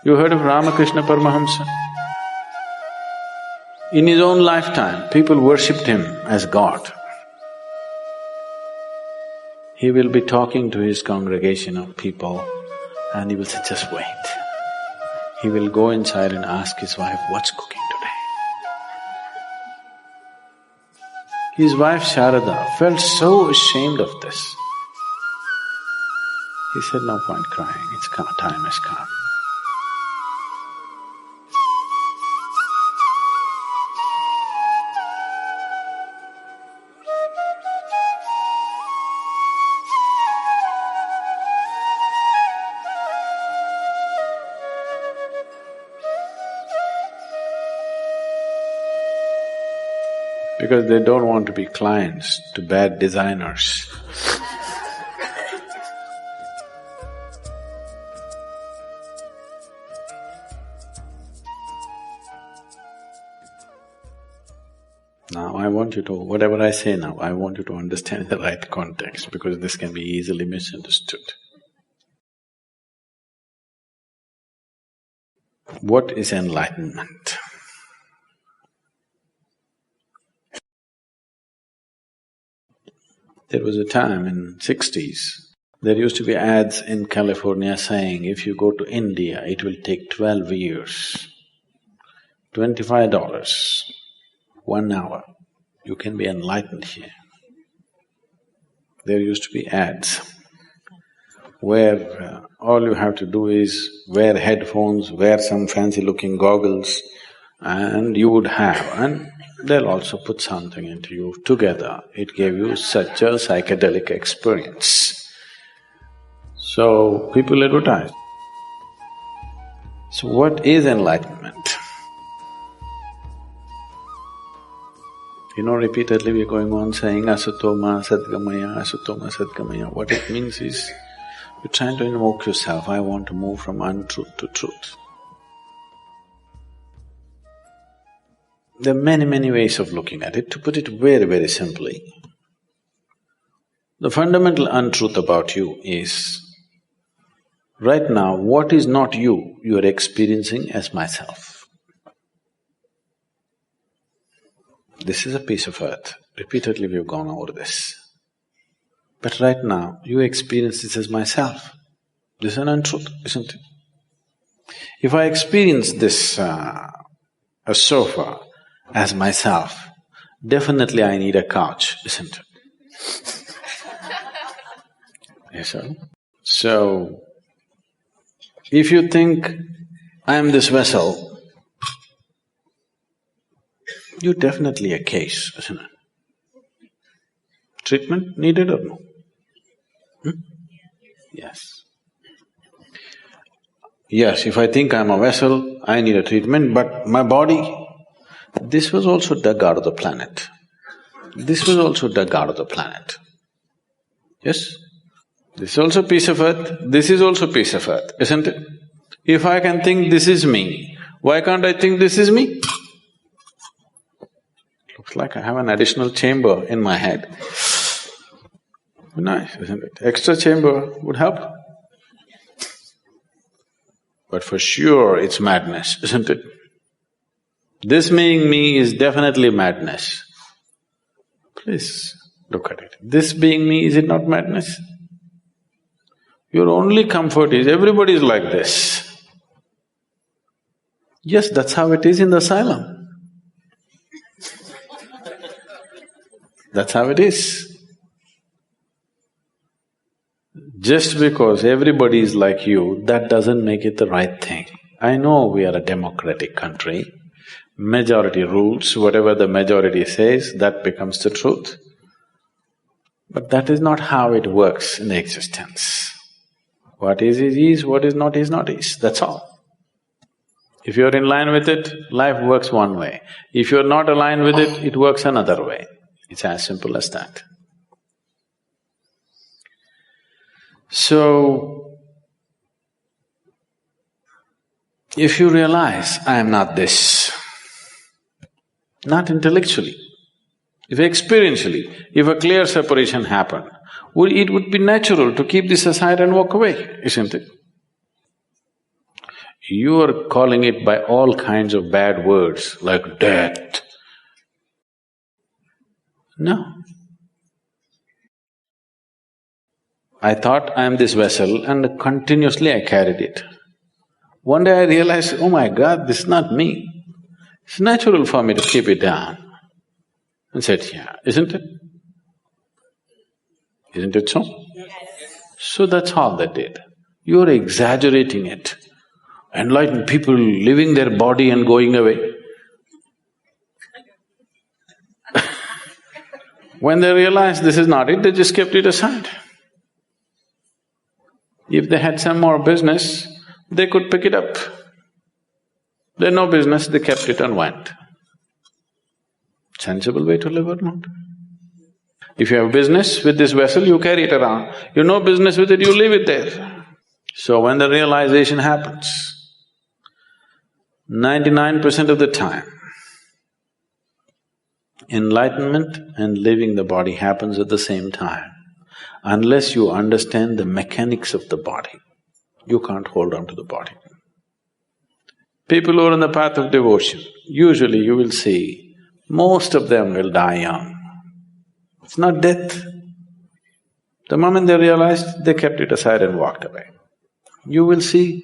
You heard of Ramakrishna Paramahamsa? In his own lifetime, people worshipped him as God. He will be talking to his congregation of people and he will say, just wait. He will go inside and ask his wife, what's cooking today? His wife Sharada felt so ashamed of this. He said, no point crying, time has come. Because they don't want to be clients to bad designers. Now I want you to… whatever I say now, I want you to understand the right context because this can be easily misunderstood. What is enlightenment? There was a time in 60s, there used to be ads in California saying, if you go to India, it will take 12 years, $25, 1 hour, you can be enlightened here. There used to be ads where all you have to do is wear headphones, wear some fancy-looking goggles, and you would have… and they'll also put something into you together. It gave you such a psychedelic experience. So, people advertise. So, what is enlightenment? You know, repeatedly we're going on saying asatoma sadgamaya, asatoma sadgamaya. What it means is, you're trying to invoke yourself, I want to move from untruth to truth. There are many ways of looking at it. To put it very simply, the fundamental untruth about you is, right now, what is not you, you are experiencing as myself. This is a piece of earth. Repeatedly we've gone over this. But right now, you experience this as myself. This is an untruth, isn't it? If I experience this, a sofa, as myself, definitely I need a couch, isn't it? Yes, sir? So, if you think, I am this vessel, you're definitely a case, isn't it? Treatment needed or no? Yes. Yes, if I think I'm a vessel, I need a treatment, but my body, this was also dug out of the planet. This was also dug out of the planet. Yes? This is also a piece of earth, this is also a piece of earth, isn't it? If I can think this is me, why can't I think this is me? Looks like I have an additional chamber in my head. Nice, isn't it? Extra chamber would help. But for sure it's madness, isn't it? This being me is definitely madness. Please look at it. This being me, is it not madness? Your only comfort is everybody is like this. Yes, that's how it is in the asylum. That's how it is. Just because everybody is like you, that doesn't make it the right thing. I know we are a democratic country. Majority rules, whatever the majority says, that becomes the truth. But that is not how it works in existence. What is, what is not, that's all. If you're in line with it, life works one way. If you're not aligned with it, it works another way. It's as simple as that. So, if you realize, I am not this, not intellectually, if experientially, if a clear separation happened, it would be natural to keep this aside and walk away, isn't it? You are calling it by all kinds of bad words like death. No. I thought I am this vessel and continuously I carried it. One day I realized, oh my God, this is not me. It's natural for me to keep it down. And said, yeah, isn't it? Isn't it so? So that's all they did. You're exaggerating it. Enlightened people leaving their body and going away. When they realized this is not it, they just kept it aside. If they had some more business, they could pick it up. They had no business, they kept it and went. Sensible way to live or not? If you have business with this vessel, you carry it around. You have no business with it, you leave it there. So when the realization happens, 99% of the time, enlightenment and leaving the body happens at the same time. Unless you understand the mechanics of the body, you can't hold on to the body. People who are on the path of devotion, usually you will see, most of them will die young. It's not death. The moment they realized, they kept it aside and walked away. You will see,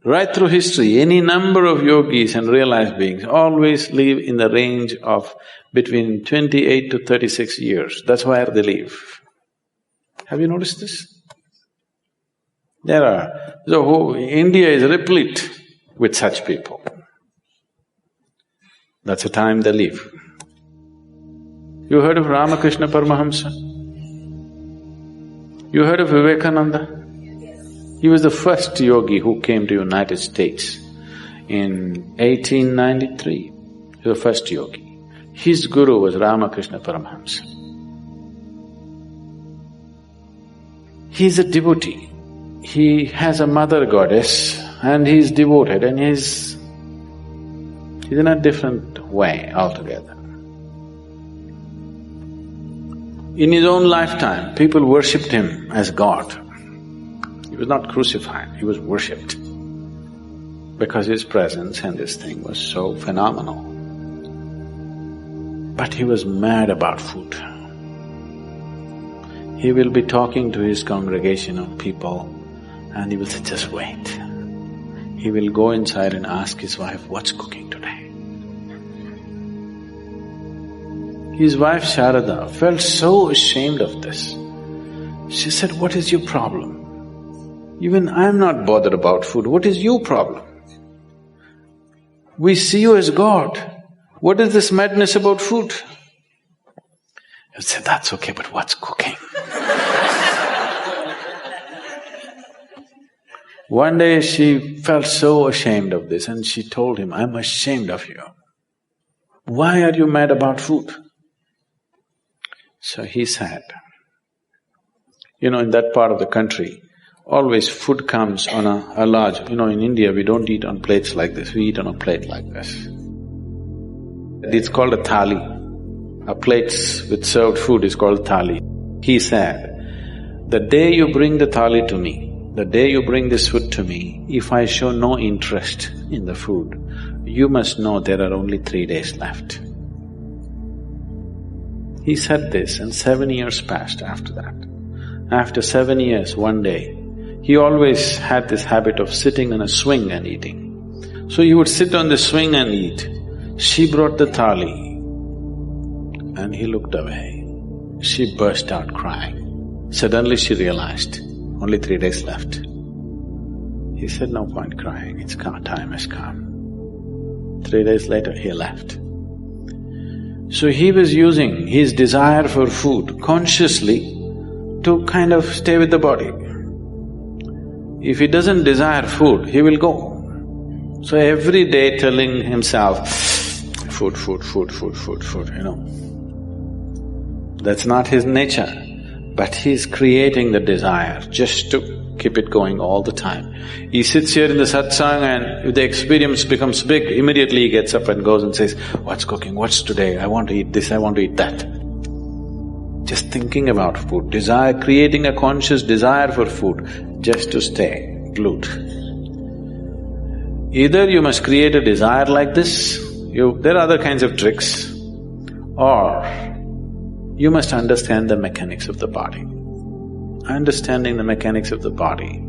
right through history, any number of yogis and realized beings always live in the range of between 28 to 36 years. That's where they live. Have you noticed this? India is replete with such people. That's the time they live. You heard of Ramakrishna Paramahamsa? You heard of Vivekananda? He was the first yogi who came to United States in 1893. He was the first yogi. His guru was Ramakrishna Paramahamsa. He's a devotee. He has a mother goddess and he's devoted and he's in a different way altogether. In his own lifetime, people worshipped him as God. He was not crucified, he was worshipped because his presence and this thing was so phenomenal. But he was mad about food. He will be talking to his congregation of people and he will say, just wait. He will go inside and ask his wife, what's cooking today? His wife Sharada felt so ashamed of this. She said, what is your problem? Even I'm not bothered about food, what is your problem? We see you as God. What is this madness about food? I said, that's okay, but what's cooking? One day she felt so ashamed of this and she told him, I'm ashamed of you. Why are you mad about food? So he said, in that part of the country, always food comes on a large… in India we don't eat on plates like this, we eat on a plate like this. It's called a thali. A plates with served food is called thali. He said, the day you bring the thali to me, the day you bring this food to me, if I show no interest in the food, you must know there are only 3 days left. He said this and 7 years passed after that. After 7 years, one day, he always had this habit of sitting on a swing and eating. So he would sit on the swing and eat. She brought the thali and he looked away. She burst out crying. Suddenly she realized, only 3 days left. He said, no point crying, it's come, time has come. 3 days later, he left. So he was using his desire for food consciously to kind of stay with the body. If he doesn't desire food, he will go. So every day telling himself, food, That's not his nature, but he's creating the desire just to keep it going all the time. He sits here in the satsang and if the experience becomes big, immediately he gets up and goes and says, what's cooking, what's today, I want to eat this, I want to eat that. Just thinking about food, desire, creating a conscious desire for food just to stay glued. Either you must create a desire like this, there are other kinds of tricks, or you must understand the mechanics of the body. Understanding the mechanics of the body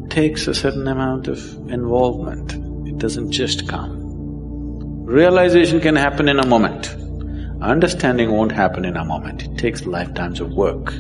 takes a certain amount of involvement, it doesn't just come. Realization can happen in a moment. Understanding won't happen in a moment, it takes lifetimes of work.